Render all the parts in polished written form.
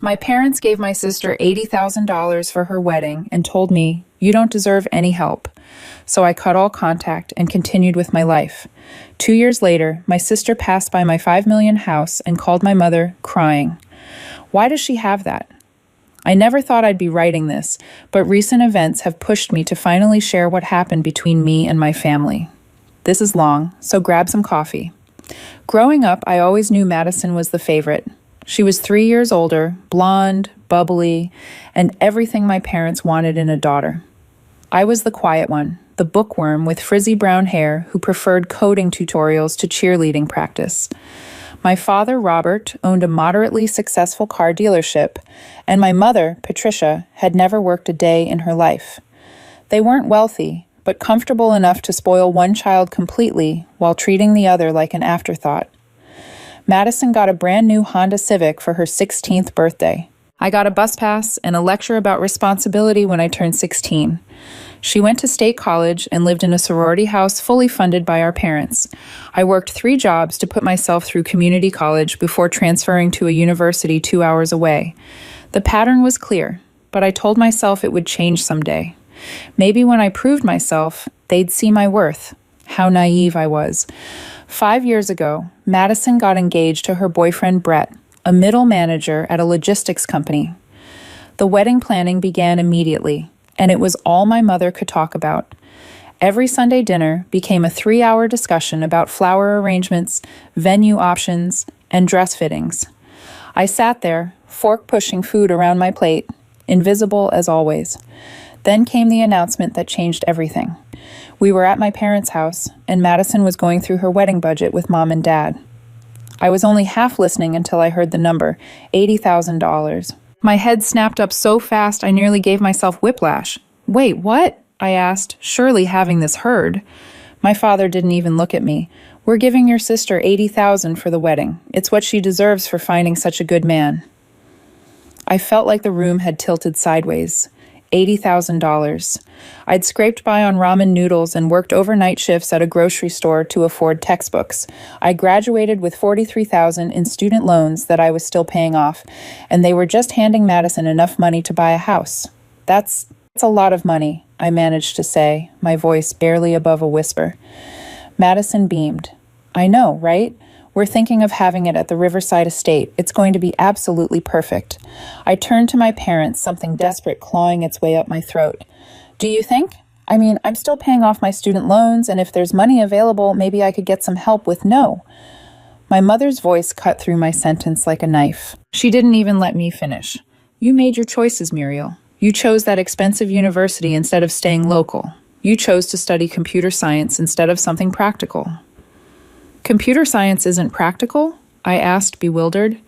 My parents gave my sister $80,000 for her wedding and told me, "You don't deserve any help." So I cut all contact and continued with my life. 2 years later, my sister passed by my 5 million house and called my mother, crying. Why does she have that? I never thought I'd be writing this, but recent events have pushed me to finally share what happened between me and my family. This is long, so grab some coffee. Growing up, I always knew Madison was the favorite. She was 3 years older, blonde, bubbly, and everything my parents wanted in a daughter. I was the quiet one, the bookworm with frizzy brown hair who preferred coding tutorials to cheerleading practice. My father, Robert, owned a moderately successful car dealership, and my mother, Patricia, had never worked a day in her life. They weren't wealthy, but comfortable enough to spoil one child completely while treating the other like an afterthought. Madison got a brand new Honda Civic for her 16th birthday. I got a bus pass and a lecture about responsibility when I turned 16. She went to state college and lived in a sorority house fully funded by our parents. I worked 3 jobs to put myself through community college before transferring to a university 2 hours away. The pattern was clear, but I told myself it would change someday. Maybe when I proved myself, they'd see my worth. How naive I was. 5 years ago, Madison got engaged to her boyfriend Brett, a middle manager at a logistics company. The wedding planning began immediately, and it was all my mother could talk about. Every Sunday dinner became a 3-hour discussion about flower arrangements, venue options, and dress fittings. I sat there, fork pushing food around my plate, invisible as always. Then came the announcement that changed everything. We were at my parents' house, and Madison was going through her wedding budget with Mom and Dad. I was only half listening until I heard the number, $80,000. My head snapped up so fast I nearly gave myself whiplash. "Wait, what?" I asked, surely having this heard. My father didn't even look at me. "We're giving your sister $80,000 for the wedding. It's what she deserves for finding such a good man." I felt like the room had tilted sideways. $80,000. I'd scraped by on ramen noodles and worked overnight shifts at a grocery store to afford textbooks. I graduated with $43,000 in student loans that I was still paying off, and they were just handing Madison enough money to buy a house. That's a lot of money, I managed to say, my voice barely above a whisper. Madison beamed. "I know, right? We're thinking of having it at the Riverside Estate. It's going to be absolutely perfect." I turned to my parents, something desperate clawing its way up my throat. "Do you think? I mean, I'm still paying off my student loans, and if there's money available, maybe I could get some help with no." My mother's voice cut through my sentence like a knife. She didn't even let me finish. "You made your choices, Muriel. You chose that expensive university instead of staying local. You chose to study computer science instead of something practical." "Computer science isn't practical?" I asked, bewildered.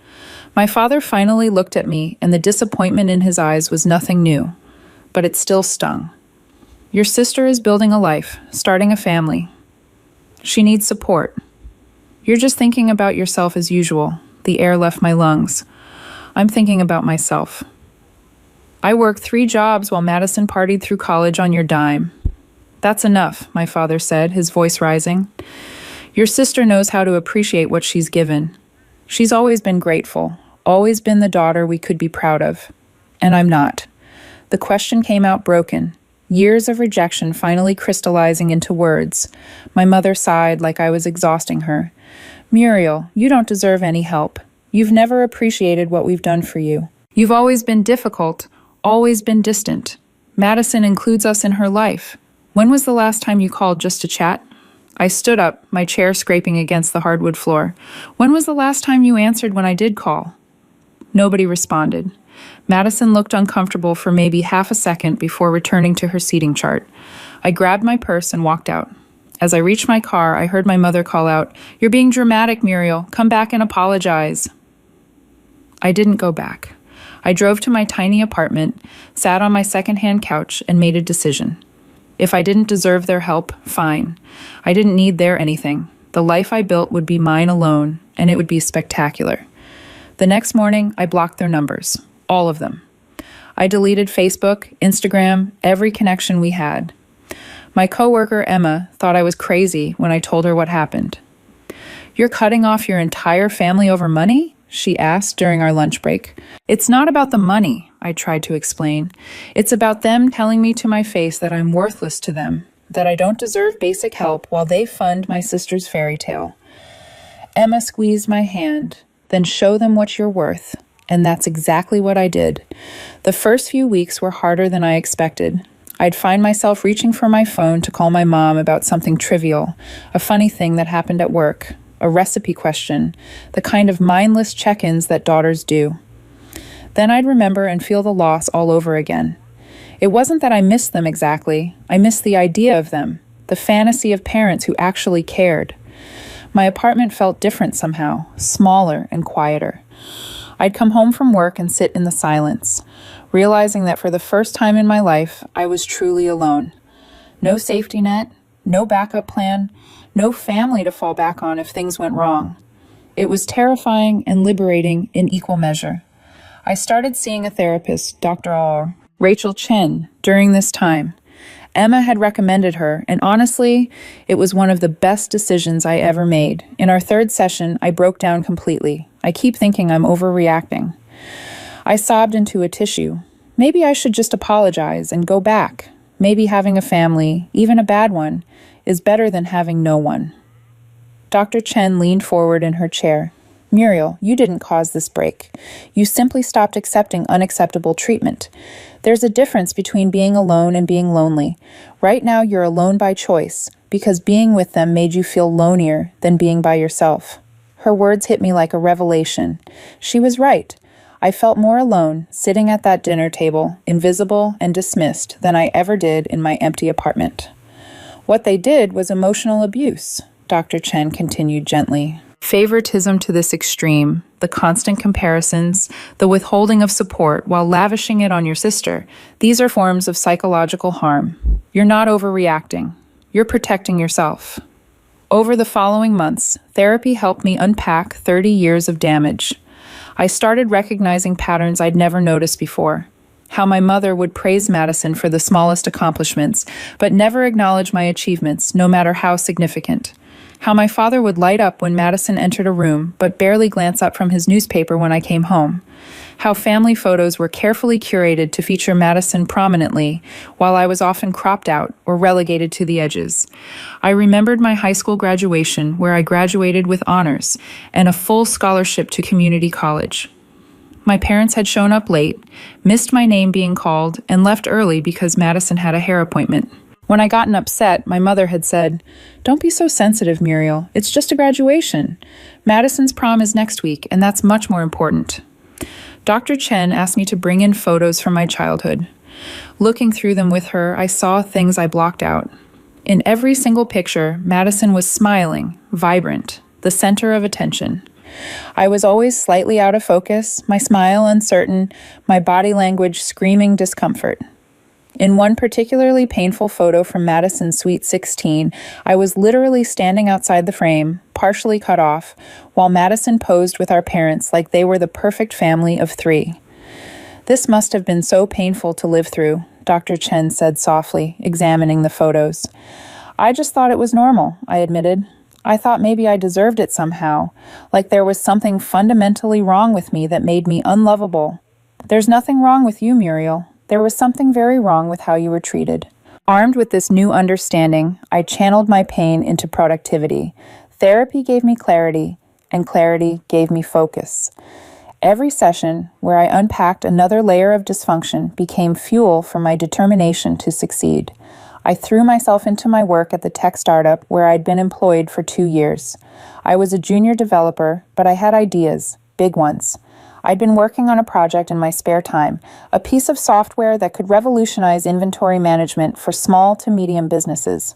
My father finally looked at me, and the disappointment in his eyes was nothing new, but it still stung. "Your sister is building a life, starting a family. She needs support. You're just thinking about yourself as usual." The air left my lungs. "I'm thinking about myself. I worked 3 jobs while Madison partied through college on your dime." "That's enough," my father said, his voice rising. "Your sister knows how to appreciate what she's given. She's always been grateful, always been the daughter we could be proud of. And I'm not." The question came out broken, years of rejection finally crystallizing into words. My mother sighed like I was exhausting her. "Muriel, you don't deserve any help. You've never appreciated what we've done for you. You've always been difficult, always been distant. Madison includes us in her life. When was the last time you called just to chat?" I stood up, my chair scraping against the hardwood floor. "When was the last time you answered when I did call?" Nobody responded. Madison looked uncomfortable for maybe half a second before returning to her seating chart. I grabbed my purse and walked out. As I reached my car, I heard my mother call out, "You're being dramatic, Muriel. Come back and apologize." I didn't go back. I drove to my tiny apartment, sat on my secondhand couch, and made a decision. If I didn't deserve their help, fine. I didn't need their anything. The life I built would be mine alone, and it would be spectacular. The next morning, I blocked their numbers. All of them. I deleted Facebook, Instagram, every connection we had. My coworker, Emma, thought I was crazy when I told her what happened. "You're cutting off your entire family over money?" she asked during our lunch break. It's not about the money, I tried to explain. It's about them telling me to my face that I'm worthless to them, that I don't deserve basic help while they fund my sister's fairy tale. Emma squeezed my hand. Then show them what you're worth. And that's exactly what I did. The first few weeks were harder than I expected. I'd find myself reaching for my phone to call my mom about something trivial, a funny thing that happened at work, a recipe question, the kind of mindless check-ins that daughters do. Then I'd remember and feel the loss all over again. It wasn't that I missed them exactly. I missed the idea of them, the fantasy of parents who actually cared. My apartment felt different somehow, smaller and quieter. I'd come home from work and sit in the silence, realizing that for the first time in my life, I was truly alone. No safety net, no backup plan, no family to fall back on if things went wrong. It was terrifying and liberating in equal measure. I started seeing a therapist, Dr. Rachel Chen, during this time. Emma had recommended her, and honestly, it was one of the best decisions I ever made. In our third session, I broke down completely. I keep thinking I'm overreacting. I sobbed into a tissue. Maybe I should just apologize and go back. Maybe having a family, even a bad one, is better than having no one. Dr. Chen leaned forward in her chair. Muriel, you didn't cause this break. You simply stopped accepting unacceptable treatment. There's a difference between being alone and being lonely. Right now, you're alone by choice, because being with them made you feel lonelier than being by yourself. Her words hit me like a revelation. She was right. I felt more alone, sitting at that dinner table, invisible and dismissed, than I ever did in my empty apartment. What they did was emotional abuse, Dr. Chen continued gently. Favoritism to this extreme, the constant comparisons, the withholding of support while lavishing it on your sister, these are forms of psychological harm. You're not overreacting. You're protecting yourself. Over the following months, therapy helped me unpack 30 years of damage. I started recognizing patterns I'd never noticed before. How my mother would praise Madison for the smallest accomplishments, but never acknowledge my achievements, no matter how significant. How my father would light up when Madison entered a room, but barely glance up from his newspaper when I came home. How family photos were carefully curated to feature Madison prominently, while I was often cropped out or relegated to the edges. I remembered my high school graduation, where I graduated with honors and a full scholarship to community college. My parents had shown up late, missed my name being called, and left early because Madison had a hair appointment. When I gotten upset, my mother had said, "Don't be so sensitive, Muriel. It's just a graduation. Madison's prom is next week, and that's much more important." Dr. Chen asked me to bring in photos from my childhood. Looking through them with her, I saw things I blocked out. In every single picture, Madison was smiling, vibrant, the center of attention. I was always slightly out of focus, my smile uncertain, my body language screaming discomfort. In one particularly painful photo from Madison's Sweet 16, I was literally standing outside the frame, partially cut off, while Madison posed with our parents like they were the perfect family of 3. This must have been so painful to live through, Dr. Chen said softly, examining the photos. I just thought it was normal, I admitted. I thought maybe I deserved it somehow, like there was something fundamentally wrong with me that made me unlovable. There's nothing wrong with you, Muriel. There was something very wrong with how you were treated. Armed with this new understanding, I channeled my pain into productivity. Therapy gave me clarity, and clarity gave me focus. Every session where I unpacked another layer of dysfunction became fuel for my determination to succeed. I threw myself into my work at the tech startup where I'd been employed for 2 years. I was a junior developer, but I had ideas, big ones. I'd been working on a project in my spare time, a piece of software that could revolutionize inventory management for small to medium businesses.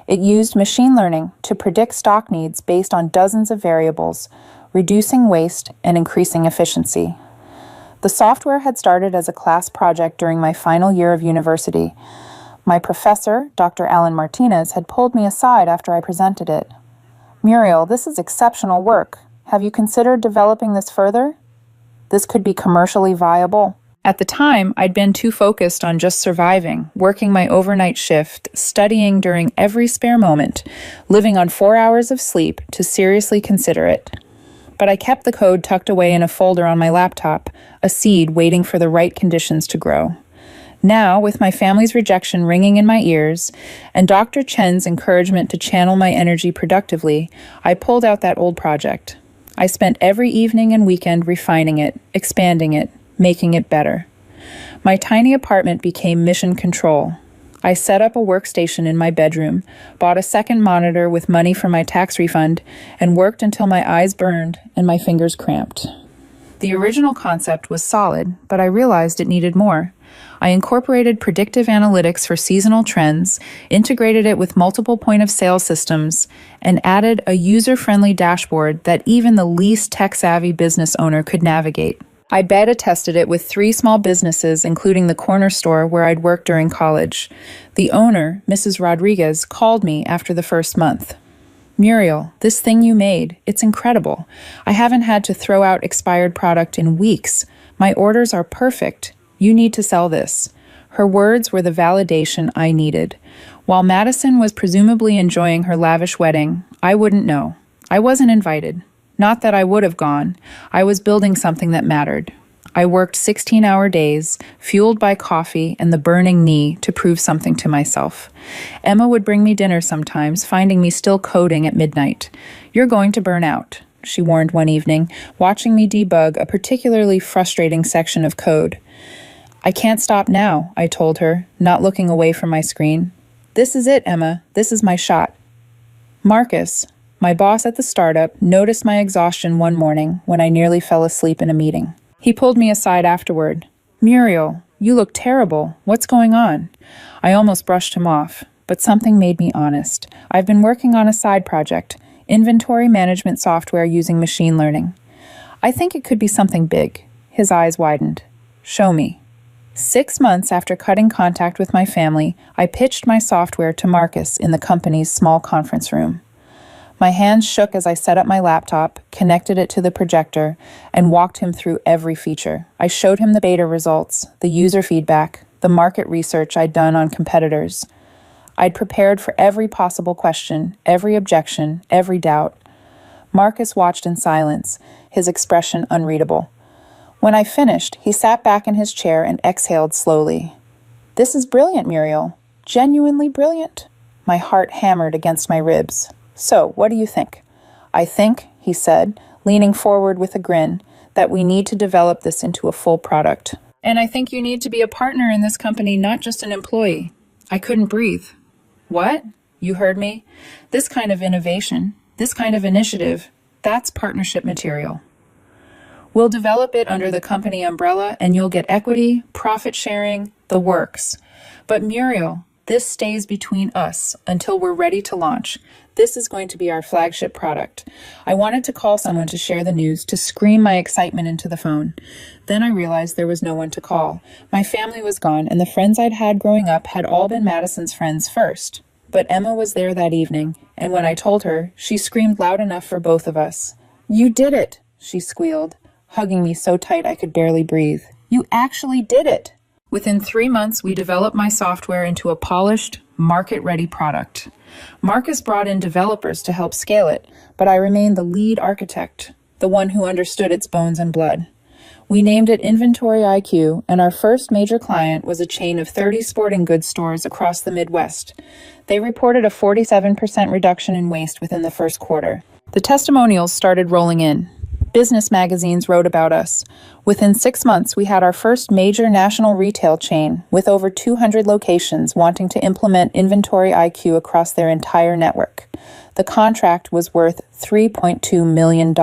It used machine learning to predict stock needs based on dozens of variables, reducing waste and increasing efficiency. The software had started as a class project during my final year of university. My professor, Dr. Alan Martinez, had pulled me aside after I presented it. "Muriel, this is exceptional work. Have you considered developing this further? This could be commercially viable." At the time, I'd been too focused on just surviving, working my overnight shift, studying during every spare moment, living on 4 hours of sleep to seriously consider it. But I kept the code tucked away in a folder on my laptop, a seed waiting for the right conditions to grow. Now, with my family's rejection ringing in my ears and Dr. Chen's encouragement to channel my energy productively, I pulled out that old project. I spent every evening and weekend refining it, expanding it, making it better. My tiny apartment became mission control. I set up a workstation in my bedroom, bought a second monitor with money from my tax refund, and worked until my eyes burned and my fingers cramped. The original concept was solid, but I realized it needed more. I incorporated predictive analytics for seasonal trends, integrated it with multiple point-of-sale systems, and added a user-friendly dashboard that even the least tech-savvy business owner could navigate. I beta tested it with 3 small businesses, including the corner store where I'd worked during college. The owner, Mrs. Rodriguez, called me after the first month. "Muriel, this thing you made, it's incredible. I haven't had to throw out expired product in weeks. My orders are perfect. You need to sell this." Her words were the validation I needed. While Madison was presumably enjoying her lavish wedding, I wouldn't know. I wasn't invited. Not that I would have gone. I was building something that mattered. I worked 16-hour days, fueled by coffee and the burning knee to prove something to myself. Emma would bring me dinner sometimes, finding me still coding at midnight. "You're going to burn out," she warned one evening, watching me debug a particularly frustrating section of code. "I can't stop now," I told her, not looking away from my screen. "This is it, Emma. This is my shot." Marcus, my boss at the startup, noticed my exhaustion one morning when I nearly fell asleep in a meeting. He pulled me aside afterward. "Muriel, you look terrible. What's going on?" I almost brushed him off, but something made me honest. I've been working on a side project, inventory management software using machine learning. "I think it could be something big." His eyes widened. "Show me." 6 months after cutting contact with my family, I pitched my software to Marcus in the company's small conference room. My hands shook as I set up my laptop, connected it to the projector, and walked him through every feature. I showed him the beta results, the user feedback, the market research I'd done on competitors. I'd prepared for every possible question, every objection, every doubt. Marcus watched in silence, his expression unreadable. When I finished, he sat back in his chair and exhaled slowly. "This is brilliant, Muriel. Genuinely brilliant." My heart hammered against my ribs. "So, what do you think?" "I think," he said, leaning forward with a grin, "that we need to develop this into a full product. And I think you need to be a partner in this company, not just an employee." I couldn't breathe. "What?" "You heard me. This kind of innovation, this kind of initiative, that's partnership material. We'll develop it under the company umbrella and you'll get equity, profit sharing, the works. But Muriel, this stays between us until we're ready to launch. This is going to be our flagship product." I wanted to call someone to share the news, to scream my excitement into the phone. Then I realized there was no one to call. My family was gone, and the friends I'd had growing up had all been Madison's friends first. But Emma was there that evening, and when I told her, she screamed loud enough for both of us. "You did it," she squealed, hugging me so tight I could barely breathe. "You actually did it." Within 3 months, we developed my software into a polished, market-ready product. Marcus brought in developers to help scale it, but I remained the lead architect, the one who understood its bones and blood. We named it Inventory IQ, and our first major client was a chain of 30 sporting goods stores across the Midwest. They reported a 47% reduction in waste within the first quarter. The testimonials started rolling in. Business magazines wrote about us. Within 6 months, we had our first major national retail chain with over 200 locations wanting to implement Inventory IQ across their entire network. The contract was worth $3.2 million.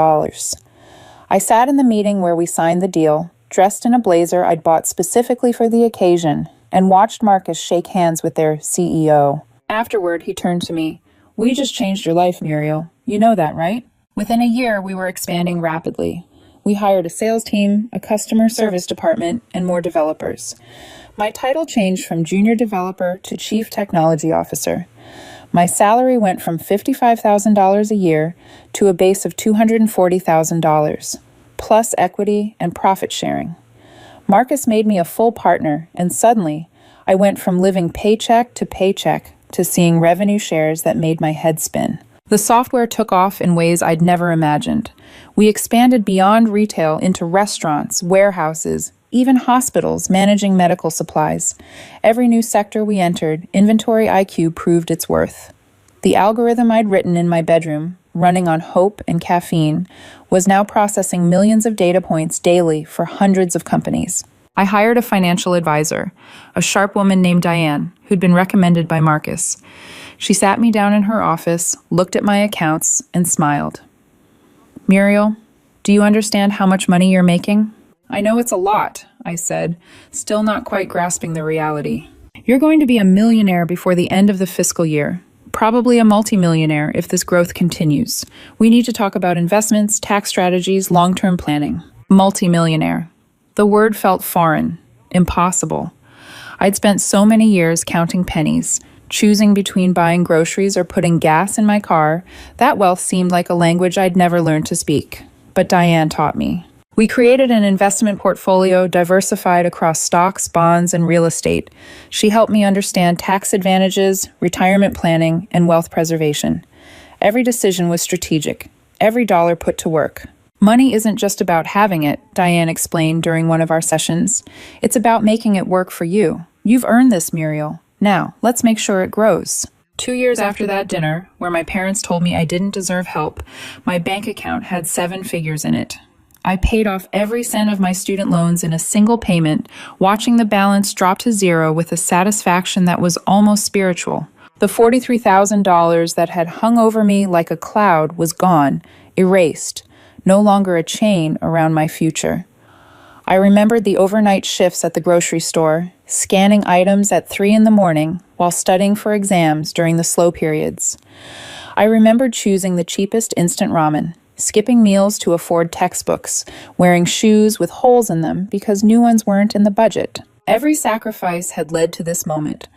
I sat in the meeting where we signed the deal, dressed in a blazer I'd bought specifically for the occasion, and watched Marcus shake hands with their CEO. Afterward, he turned to me. "We just changed your life, Muriel. You know that, right?" Within a year, we were expanding rapidly. We hired a sales team, a customer service department, and more developers. My title changed from junior developer to chief technology officer. My salary went from $55,000 a year to a base of $240,000, plus equity and profit sharing. Marcus made me a full partner, and suddenly, I went from living paycheck to seeing revenue shares that made my head spin. The software took off in ways I'd never imagined. We expanded beyond retail into restaurants, warehouses, even hospitals managing medical supplies. Every new sector we entered, inventory IQ proved its worth. The algorithm I'd written in my bedroom, running on hope and caffeine, was now processing millions of data points daily for hundreds of companies. I hired a financial advisor, a sharp woman named Diane, who'd been recommended by Marcus. She sat me down in her office, looked at my accounts, and smiled. "Muriel, do you understand how much money you're making?" "I know it's a lot," I said, still not quite grasping the reality. "You're going to be a millionaire before the end of the fiscal year. Probably a multimillionaire if this growth continues. We need to talk about investments, tax strategies, long-term planning." Multimillionaire. The word felt foreign, impossible. I'd spent so many years counting pennies, choosing between buying groceries or putting gas in my car. That wealth seemed like a language I'd never learned to speak. But Diane taught me. We created an investment portfolio diversified across stocks, bonds, and real estate. She helped me understand tax advantages, retirement planning, and wealth preservation. Every decision was strategic, every dollar put to work. Money isn't just about having it, Diane explained during one of our sessions. It's about making it work for you. You've earned this, Muriel. Now, let's make sure it grows. 2 years after that dinner, where my parents told me I didn't deserve help, my bank account had 7 figures in it. I paid off every cent of my student loans in a single payment, watching the balance drop to zero with a satisfaction that was almost spiritual. The $43,000 that had hung over me like a cloud was gone, erased, no longer a chain around my future. I remembered the overnight shifts at the grocery store, scanning items at 3 a.m. while studying for exams during the slow periods. I remembered choosing the cheapest instant ramen, skipping meals to afford textbooks, wearing shoes with holes in them because new ones weren't in the budget. Every sacrifice had led to this moment.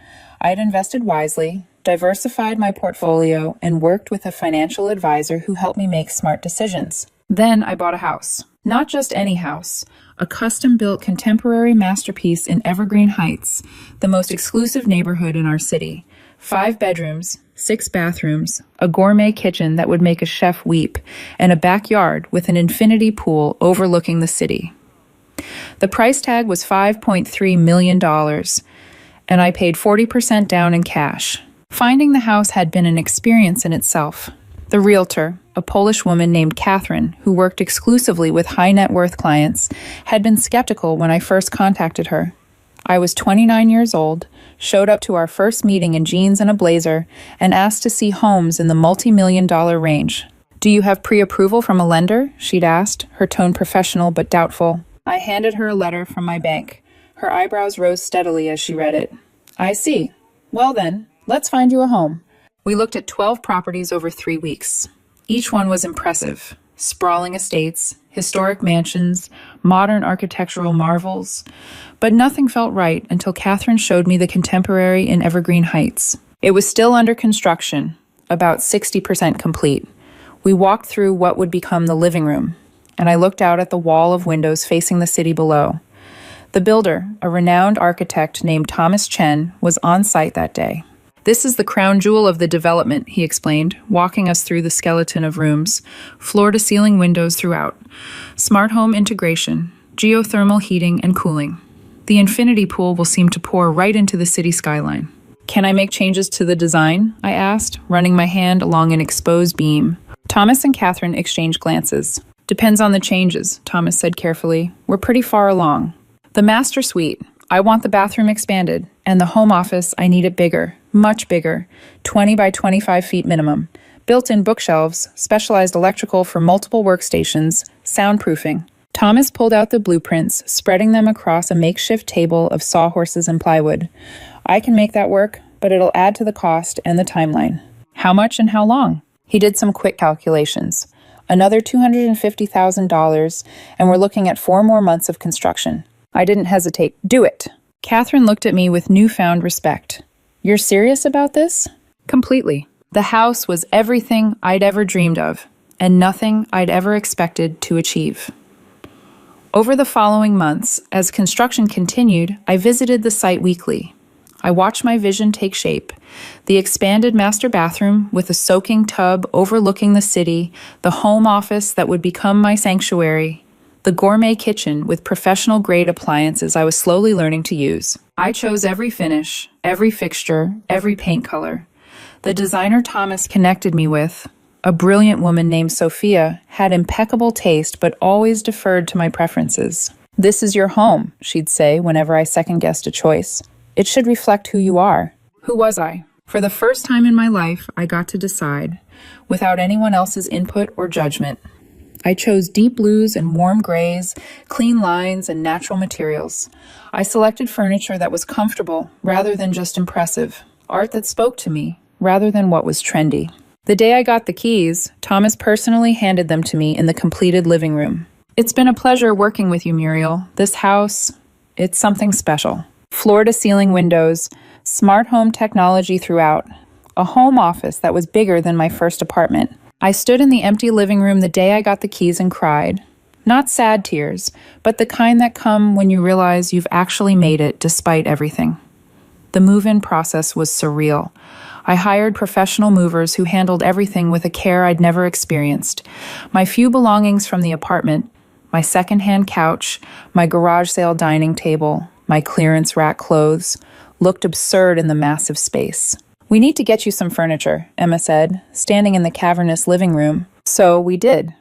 I'd invested wisely, diversified my portfolio, and worked with a financial advisor who helped me make smart decisions. Then I bought a house. Not just any house, a custom-built contemporary masterpiece in Evergreen Heights, the most exclusive neighborhood in our city. 5 bedrooms, 6 bathrooms, a gourmet kitchen that would make a chef weep, and a backyard with an infinity pool overlooking the city. The price tag was $5.3 million, and I paid 40% down in cash. Finding the house had been an experience in itself. The realtor, a Polish woman named Catherine, who worked exclusively with high-net-worth clients, had been skeptical when I first contacted her. I was 29 years old, showed up to our first meeting in jeans and a blazer, and asked to see homes in the multi-million-dollar range. "Do you have pre-approval from a lender?" she'd asked, her tone professional but doubtful. I handed her a letter from my bank. Her eyebrows rose steadily as she read it. "I see. Well then, let's find you a home." We looked at 12 properties over 3 weeks. Each one was impressive. Sprawling estates, historic mansions, modern architectural marvels. But nothing felt right until Catherine showed me the contemporary in Evergreen Heights. It was still under construction, about 60% complete. We walked through what would become the living room, and I looked out at the wall of windows facing the city below. The builder, a renowned architect named Thomas Chen, was on site that day. "This is the crown jewel of the development," he explained, walking us through the skeleton of rooms, floor-to-ceiling windows throughout, smart home integration, geothermal heating and cooling. The infinity pool will seem to pour right into the city skyline. "Can I make changes to the design?" I asked, running my hand along an exposed beam. Thomas and Catherine exchanged glances. "Depends on the changes," Thomas said carefully. "We're pretty far along. The master suite, I want the bathroom expanded, and the home office, I need it bigger. Much bigger, 20 by 25 feet minimum. Built-in bookshelves, specialized electrical for multiple workstations, soundproofing." Thomas pulled out the blueprints, spreading them across a makeshift table of sawhorses and plywood. "I can make that work, but it'll add to the cost and the timeline." "How much and how long?" He did some quick calculations. Another $250,000, and we're looking at 4 more months of construction. I didn't hesitate. "Do it." Catherine looked at me with newfound respect. "You're serious about this?" "Completely." The house was everything I'd ever dreamed of, and nothing I'd ever expected to achieve. Over the following months, as construction continued, I visited the site weekly. I watched my vision take shape. The expanded master bathroom with a soaking tub overlooking the city, the home office that would become my sanctuary, the gourmet kitchen with professional-grade appliances I was slowly learning to use. I chose every finish, every fixture, every paint color. The designer Thomas connected me with, a brilliant woman named Sophia, had impeccable taste but always deferred to my preferences. "This is your home," she'd say whenever I second-guessed a choice. "It should reflect who you are." Who was I? For the first time in my life, I got to decide, without anyone else's input or judgment. I chose deep blues and warm grays, clean lines and natural materials. I selected furniture that was comfortable rather than just impressive, art that spoke to me rather than what was trendy. The day I got the keys, Thomas personally handed them to me in the completed living room. "It's been a pleasure working with you, Muriel. This house, it's something special. Floor-to-ceiling windows, smart home technology throughout, a home office that was bigger than my first apartment." I stood in the empty living room the day I got the keys and cried. Not sad tears, but the kind that come when you realize you've actually made it despite everything. The move-in process was surreal. I hired professional movers who handled everything with a care I'd never experienced. My few belongings from the apartment, my secondhand couch, my garage sale dining table, my clearance rack clothes, looked absurd in the massive space. "We need to get you some furniture," Emma said, standing in the cavernous living room. So we did.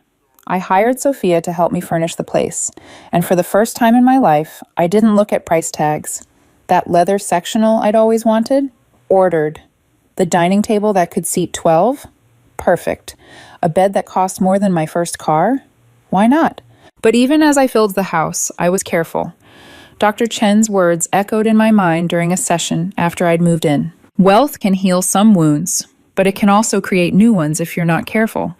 I hired Sophia to help me furnish the place, and for the first time in my life, I didn't look at price tags. That leather sectional I'd always wanted? Ordered. The dining table that could seat 12? Perfect. A bed that cost more than my first car? Why not? But even as I filled the house, I was careful. Dr. Chen's words echoed in my mind during a session after I'd moved in. Wealth can heal some wounds, but it can also create new ones if you're not careful.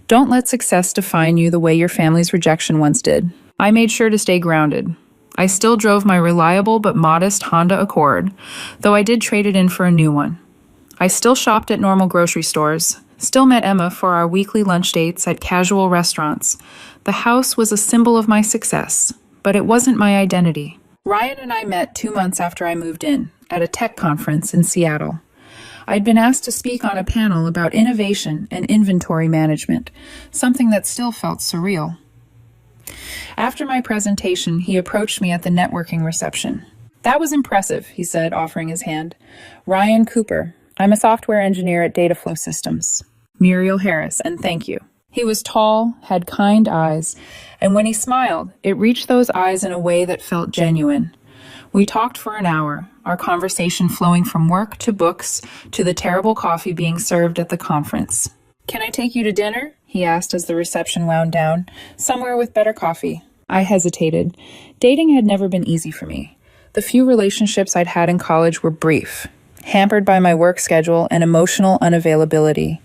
Don't let success define you the way your family's rejection once did. I made sure to stay grounded. I still drove my reliable but modest Honda Accord, though I did trade it in for a new one. I still shopped at normal grocery stores, still met Emma for our weekly lunch dates at casual restaurants. The house was a symbol of my success, but it wasn't my identity. Ryan and I met 2 months after I moved in, at a tech conference in Seattle. I'd been asked to speak on a panel about innovation and inventory management, something that still felt surreal. After my presentation, he approached me at the networking reception. "That was impressive," he said, offering his hand. "Ryan Cooper. I'm a software engineer at Dataflow Systems. Muriel Harris, and thank you." He was tall, had kind eyes, and when he smiled, it reached those eyes in a way that felt genuine. We talked for an hour, our conversation flowing from work to books to the terrible coffee being served at the conference. "Can I take you to dinner?" he asked as the reception wound down. "Somewhere with better coffee." I hesitated. Dating had never been easy for me. The few relationships I'd had in college were brief, hampered by my work schedule and emotional unavailability.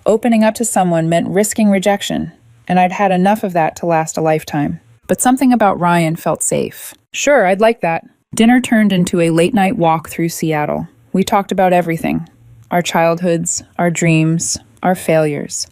Opening up to someone meant risking rejection, and I'd had enough of that to last a lifetime. But something about Ryan felt safe. "Sure, I'd like that." Dinner turned into a late-night walk through Seattle. We talked about everything. Our childhoods, our dreams, our failures.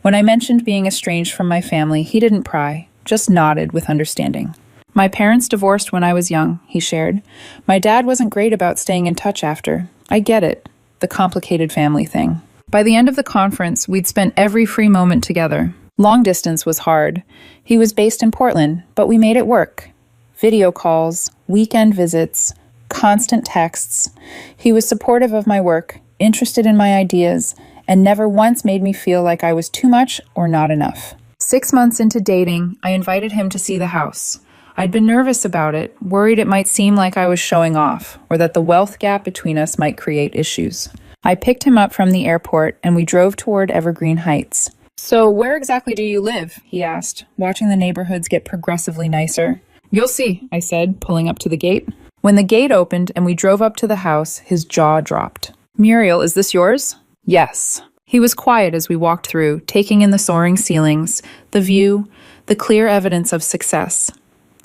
When I mentioned being estranged from my family, he didn't pry, just nodded with understanding. "My parents divorced when I was young," he shared. "My dad wasn't great about staying in touch after. I get it, the complicated family thing." By the end of the conference, we'd spent every free moment together. Long distance was hard. He was based in Portland, but we made it work. Video calls, weekend visits, constant texts. He was supportive of my work, interested in my ideas, and never once made me feel like I was too much or not enough. 6 months into dating, I invited him to see the house. I'd been nervous about it, worried it might seem like I was showing off, or that the wealth gap between us might create issues. I picked him up from the airport, and we drove toward Evergreen Heights. "So where exactly do you live?" he asked, watching the neighborhoods get progressively nicer. "You'll see," I said, pulling up to the gate. When the gate opened and we drove up to the house, his jaw dropped. "Muriel, is this yours?" "Yes." He was quiet as we walked through, taking in the soaring ceilings, the view, the clear evidence of success.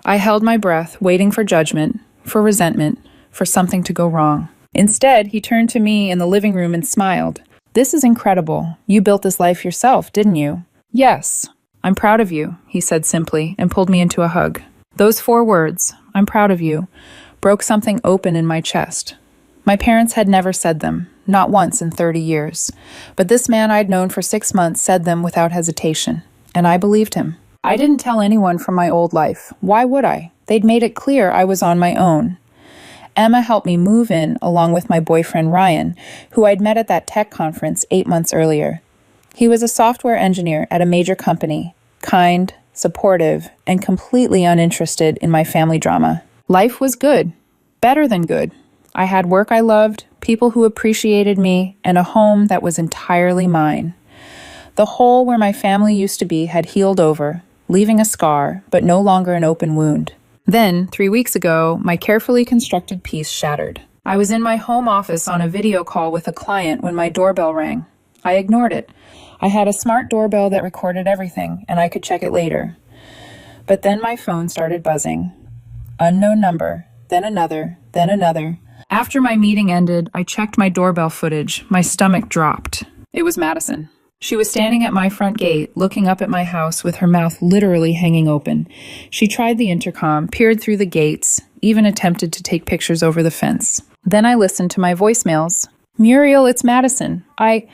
I held my breath, waiting for judgment, for resentment, for something to go wrong. Instead, he turned to me in the living room and smiled. "This is incredible. You built this life yourself, didn't you?" "Yes." "I'm proud of you," he said simply, and pulled me into a hug. Those 4 words, "I'm proud of you," broke something open in my chest. My parents had never said them, not once in 30 years. But this man I'd known for 6 months said them without hesitation, and I believed him. I didn't tell anyone from my old life. Why would I? They'd made it clear I was on my own. Emma helped me move in along with my boyfriend Ryan, who I'd met at that tech conference 8 months earlier. He was a software engineer at a major company, kind, supportive, and completely uninterested in my family drama. Life was good, better than good. I had work I loved, people who appreciated me, and a home that was entirely mine. The hole where my family used to be had healed over, leaving a scar, but no longer an open wound. Then, 3 weeks ago, my carefully constructed peace shattered. I was in my home office on a video call with a client when my doorbell rang. I ignored it. I had a smart doorbell that recorded everything, and I could check it later. But then my phone started buzzing. Unknown number, then another, then another. After my meeting ended, I checked my doorbell footage. My stomach dropped. It was Madison. She was standing at my front gate, looking up at my house with her mouth literally hanging open. She tried the intercom, peered through the gates, even attempted to take pictures over the fence. Then I listened to my voicemails. "Muriel, it's Madison. I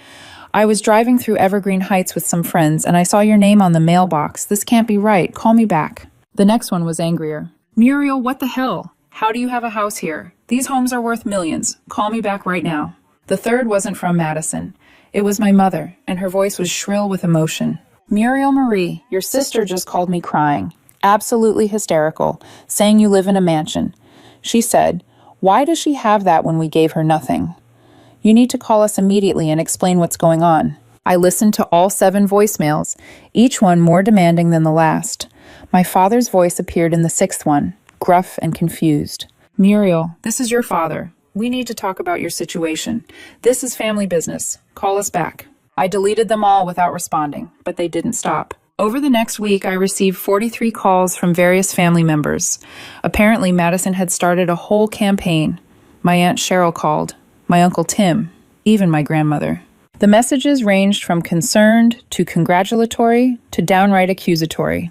was driving through Evergreen Heights with some friends, and I saw your name on the mailbox. This can't be right. Call me back." The next one was angrier. "Muriel, what the hell? How do you have a house here? These homes are worth millions. Call me back right now." The third wasn't from Madison. It was my mother, and her voice was shrill with emotion. "Muriel Marie, your sister just called me crying. Absolutely hysterical, saying you live in a mansion. She said, 'Why does she have that when we gave her nothing?' You need to call us immediately and explain what's going on." I listened to all 7 voicemails, each one more demanding than the last. My father's voice appeared in the 6th one, gruff and confused. "Muriel, this is your father. We need to talk about your situation. This is family business. Call us back." I deleted them all without responding, but they didn't stop. Over the next week, I received 43 calls from various family members. Apparently, Madison had started a whole campaign. My Aunt Cheryl called, my Uncle Tim, even my grandmother. The messages ranged from concerned to congratulatory to downright accusatory.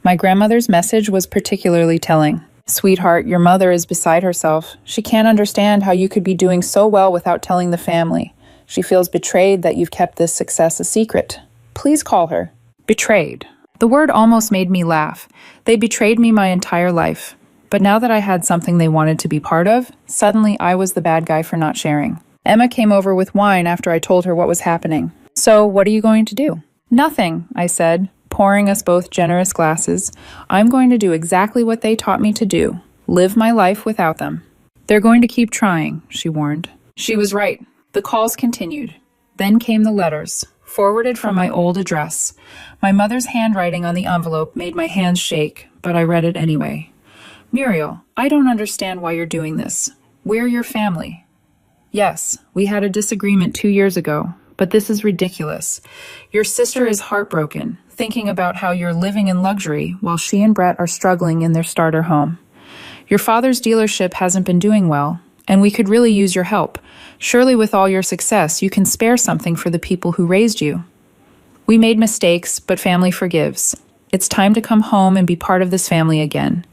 My grandmother's message was particularly telling. "Sweetheart, your mother is beside herself. She can't understand how you could be doing so well without telling the family. She feels betrayed that you've kept this success a secret. Please call her." Betrayed. The word almost made me laugh. They betrayed me my entire life. But now that I had something they wanted to be part of, suddenly I was the bad guy for not sharing. Emma came over with wine after I told her what was happening. "So, what are you going to do?" "Nothing," I said, pouring us both generous glasses. "I'm going to do exactly what they taught me to do. Live my life without them." "They're going to keep trying," she warned. She was right. The calls continued. Then came the letters, forwarded from my old address. My mother's handwriting on the envelope made my hands shake, but I read it anyway. "Muriel, I don't understand why you're doing this. We're your family. Yes, we had a disagreement 2 years ago, but this is ridiculous. Your sister is heartbroken, thinking about how you're living in luxury while she and Brett are struggling in their starter home. Your father's dealership hasn't been doing well, and we could really use your help. Surely with all your success, you can spare something for the people who raised you. We made mistakes, but family forgives. It's time to come home and be part of this family again.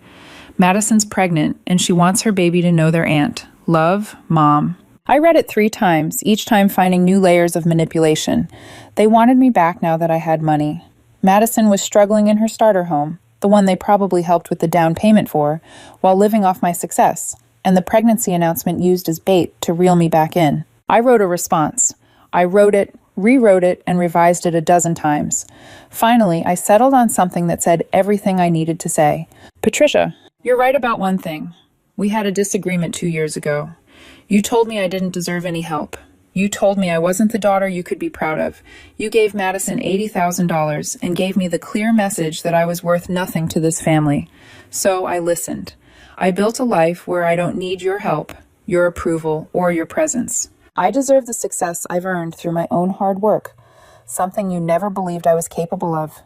Madison's pregnant, and she wants her baby to know their aunt. Love, Mom." I read it 3 times, each time finding new layers of manipulation. They wanted me back now that I had money. Madison was struggling in her starter home, the one they probably helped with the down payment for, while living off my success, and the pregnancy announcement used as bait to reel me back in. I wrote a response. I wrote it, rewrote it, and revised it a dozen times. Finally, I settled on something that said everything I needed to say. "Patricia, you're right about one thing. We had a disagreement 2 years ago. You told me I didn't deserve any help. You told me I wasn't the daughter you could be proud of. You gave Madison $80,000 and gave me the clear message that I was worth nothing to this family. So I listened. I built a life where I don't need your help, your approval, or your presence. I deserve the success I've earned through my own hard work, something you never believed I was capable of.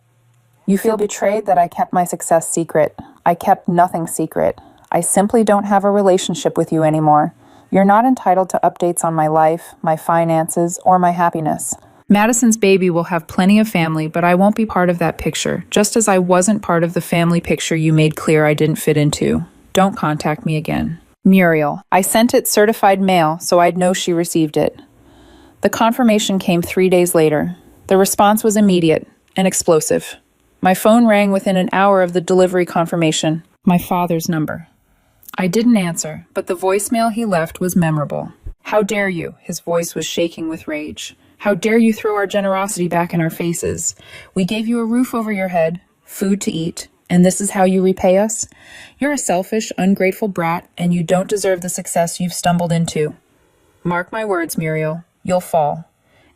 You feel betrayed that I kept my success secret. I kept nothing secret. I simply don't have a relationship with you anymore. You're not entitled to updates on my life, my finances, or my happiness. Madison's baby will have plenty of family, but I won't be part of that picture, just as I wasn't part of the family picture you made clear I didn't fit into. Don't contact me again." Muriel. I sent it certified mail so I'd know she received it. The confirmation came 3 days later. The response was immediate and explosive. My phone rang within an hour of the delivery confirmation. My father's number. I didn't answer, but the voicemail he left was memorable. How dare you? His voice was shaking with rage. How dare you throw our generosity back in our faces? We gave you a roof over your head, food to eat, and this is how you repay us? You're a selfish, ungrateful brat, and you don't deserve the success you've stumbled into. Mark my words, Muriel, you'll fall.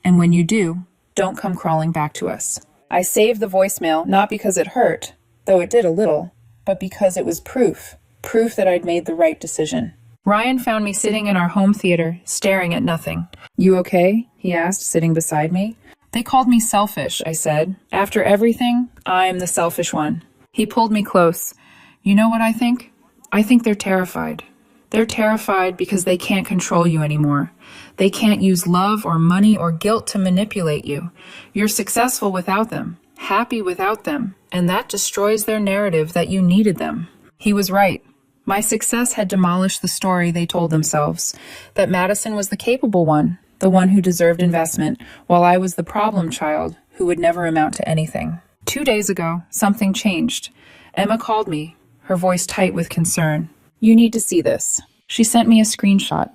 And when you do, don't come crawling back to us. I saved the voicemail not because it hurt, though it did a little, but because it was proof that I'd made the right decision. Ryan found me sitting in our home theater, staring at nothing. You okay? He asked, sitting beside me. They called me selfish, I said. After everything, I'm the selfish one. He pulled me close. You know what I think? I think they're terrified. They're terrified because they can't control you anymore. They can't use love or money or guilt to manipulate you. You're successful without them, happy without them, and that destroys their narrative that you needed them. He was right. My success had demolished the story they told themselves, that Madison was the capable one, the one who deserved investment, while I was the problem child who would never amount to anything. 2 days ago, something changed. Emma called me, her voice tight with concern. You need to see this. She sent me a screenshot.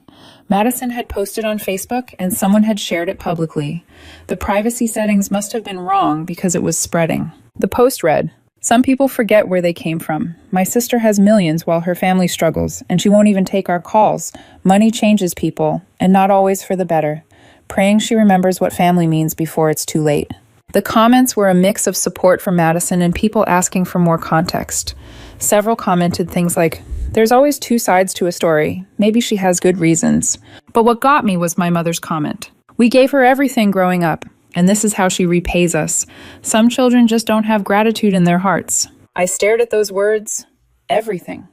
Madison had posted on Facebook and someone had shared it publicly. The privacy settings must have been wrong because it was spreading. The post read, some people forget where they came from. My sister has millions while her family struggles, and she won't even take our calls. Money changes people, and not always for the better. Praying she remembers what family means before it's too late. The comments were a mix of support for Madison and people asking for more context. Several commented things like, there's always two sides to a story. Maybe she has good reasons. But what got me was my mother's comment. We gave her everything growing up, and this is how she repays us. Some children just don't have gratitude in their hearts. I stared at those words. Everything.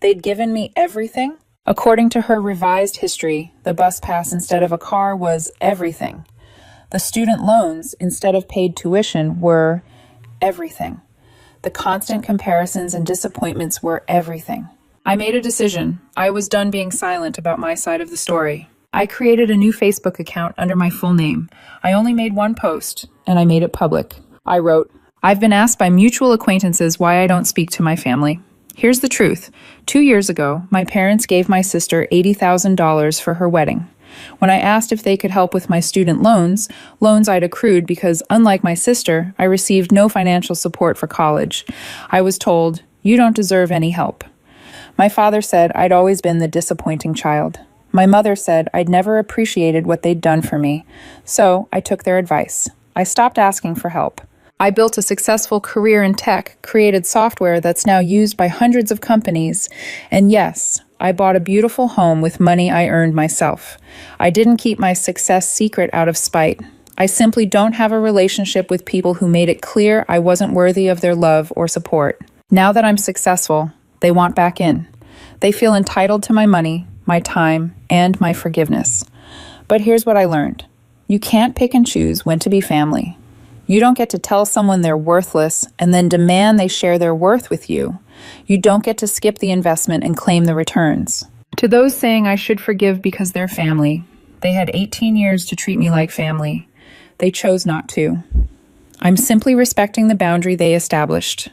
They'd given me everything. According to her revised history, the bus pass instead of a car was everything. The student loans instead of paid tuition were everything. The constant comparisons and disappointments were everything. I made a decision. I was done being silent about my side of the story. I created a new Facebook account under my full name. I only made one post, and I made it public. I wrote, I've been asked by mutual acquaintances why I don't speak to my family. Here's the truth. 2 years ago, my parents gave my sister $80,000 for her wedding. When I asked if they could help with my student loans I'd accrued because, unlike my sister, I received no financial support for college, I was told, you don't deserve any help. My father said I'd always been the disappointing child. My mother said I'd never appreciated what they'd done for me, so I took their advice. I stopped asking for help. I built a successful career in tech, created software that's now used by hundreds of companies, and yes, I bought a beautiful home with money I earned myself. I didn't keep my success secret out of spite. I simply don't have a relationship with people who made it clear I wasn't worthy of their love or support. Now that I'm successful, they want back in. They feel entitled to my money, my time, and my forgiveness. But here's what I learned. You can't pick and choose when to be family. You don't get to tell someone they're worthless and then demand they share their worth with you. You don't get to skip the investment and claim the returns. To those saying I should forgive because they're family, they had 18 years to treat me like family. They chose not to. I'm simply respecting the boundary they established.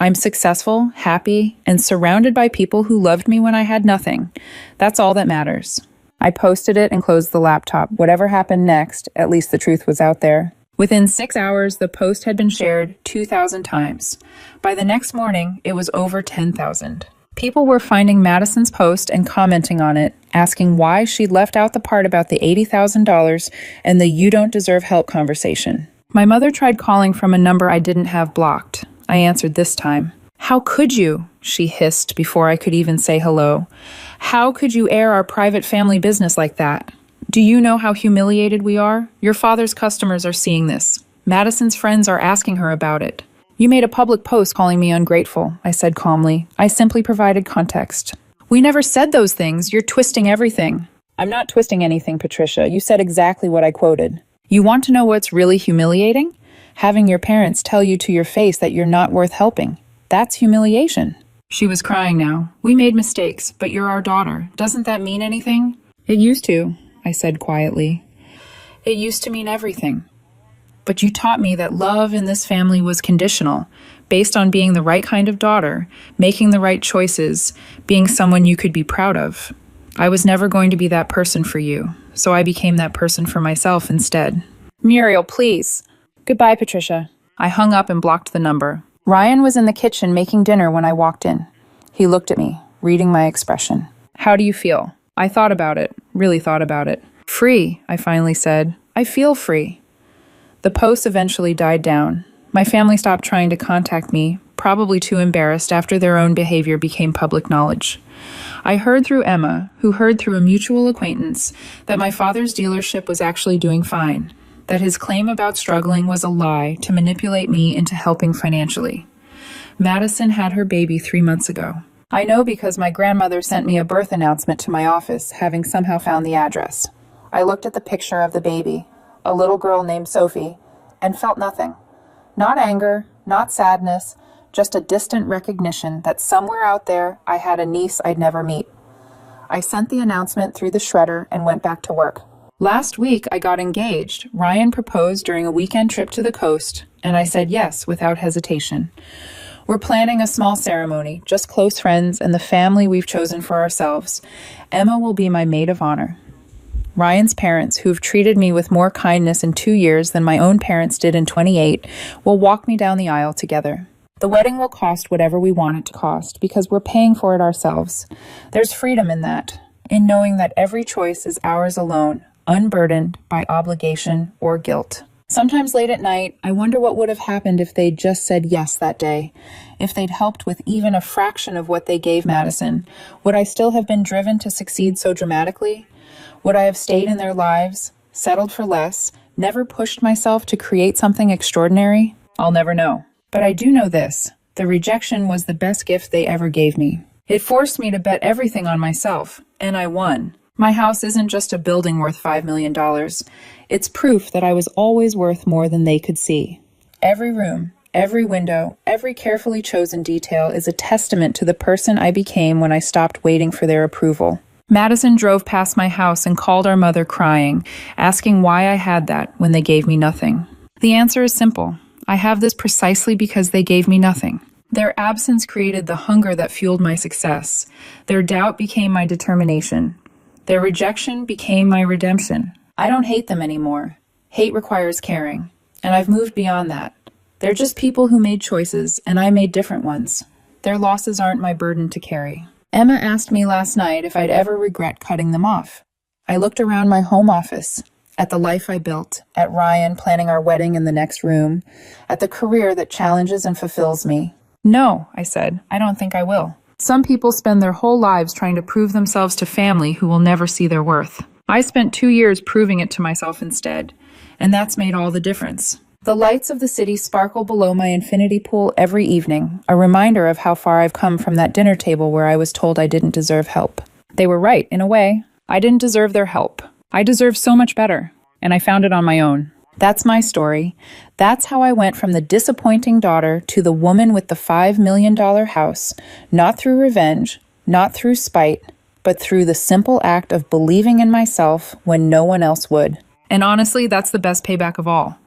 I'm successful, happy, and surrounded by people who loved me when I had nothing. That's all that matters. I posted it and closed the laptop. Whatever happened next, at least the truth was out there. Within 6 hours, the post had been shared 2,000 times. By the next morning, it was over 10,000. People were finding Madison's post and commenting on it, asking why she'd left out the part about the $80,000 and the you don't deserve help conversation. My mother tried calling from a number I didn't have blocked. I answered this time. How could you? She hissed before I could even say hello. How could you air our private family business like that? Do you know how humiliated we are? Your father's customers are seeing this. Madison's friends are asking her about it. You made a public post calling me ungrateful, I said calmly. I simply provided context. We never said those things. You're twisting everything. I'm not twisting anything, Patricia. You said exactly what I quoted. You want to know what's really humiliating? Having your parents tell you to your face that you're not worth helping. That's humiliation. She was crying now. We made mistakes, but you're our daughter. Doesn't that mean anything? It used to, I said quietly. It used to mean everything. But you taught me that love in this family was conditional, based on being the right kind of daughter, making the right choices, being someone you could be proud of. I was never going to be that person for you, so I became that person for myself instead. Muriel, please. Goodbye, Patricia. I hung up and blocked the number. Ryan was in the kitchen making dinner when I walked in. He looked at me, reading my expression. How do you feel? I thought about it, really thought about it. Free, I finally said. I feel free. The posts eventually died down. My family stopped trying to contact me, probably too embarrassed after their own behavior became public knowledge. I heard through Emma, who heard through a mutual acquaintance, that my father's dealership was actually doing fine, that his claim about struggling was a lie to manipulate me into helping financially. Madison had her baby 3 months ago. I know because my grandmother sent me a birth announcement to my office, having somehow found the address. I looked at the picture of the baby, a little girl named Sophie, and felt nothing. Not anger, not sadness, just a distant recognition that somewhere out there I had a niece I'd never meet. I sent the announcement through the shredder and went back to work. Last week I got engaged. Ryan proposed during a weekend trip to the coast, and I said yes without hesitation. We're planning a small ceremony, just close friends and the family we've chosen for ourselves. Emma will be my maid of honor. Ryan's parents, who've treated me with more kindness in 2 years than my own parents did in 28, will walk me down the aisle together. The wedding will cost whatever we want it to cost because we're paying for it ourselves. There's freedom in that, in knowing that every choice is ours alone, unburdened by obligation or guilt. Sometimes late at night, I wonder what would have happened if they'd just said yes that day, if they'd helped with even a fraction of what they gave Madison. Would I still have been driven to succeed so dramatically? Would I have stayed in their lives, settled for less, never pushed myself to create something extraordinary? I'll never know. But I do know this. The rejection was the best gift they ever gave me. It forced me to bet everything on myself, and I won. My house isn't just a building worth $5 million. It's proof that I was always worth more than they could see. Every room, every window, every carefully chosen detail is a testament to the person I became when I stopped waiting for their approval. Madison drove past my house and called our mother crying, asking why I had that when they gave me nothing. The answer is simple. I have this precisely because they gave me nothing. Their absence created the hunger that fueled my success. Their doubt became my determination. Their rejection became my redemption. I don't hate them anymore. Hate requires caring, and I've moved beyond that. They're just people who made choices, and I made different ones. Their losses aren't my burden to carry. Emma asked me last night if I'd ever regret cutting them off. I looked around my home office, at the life I built, at Ryan planning our wedding in the next room, at the career that challenges and fulfills me. No, I said, I don't think I will. Some people spend their whole lives trying to prove themselves to family who will never see their worth. I spent 2 years proving it to myself instead, and that's made all the difference. The lights of the city sparkle below my infinity pool every evening, a reminder of how far I've come from that dinner table where I was told I didn't deserve help. They were right, in a way. I didn't deserve their help. I deserved so much better, and I found it on my own. That's my story. That's how I went from the disappointing daughter to the woman with the $5 million house, not through revenge, not through spite, but through the simple act of believing in myself when no one else would. And honestly, that's the best payback of all.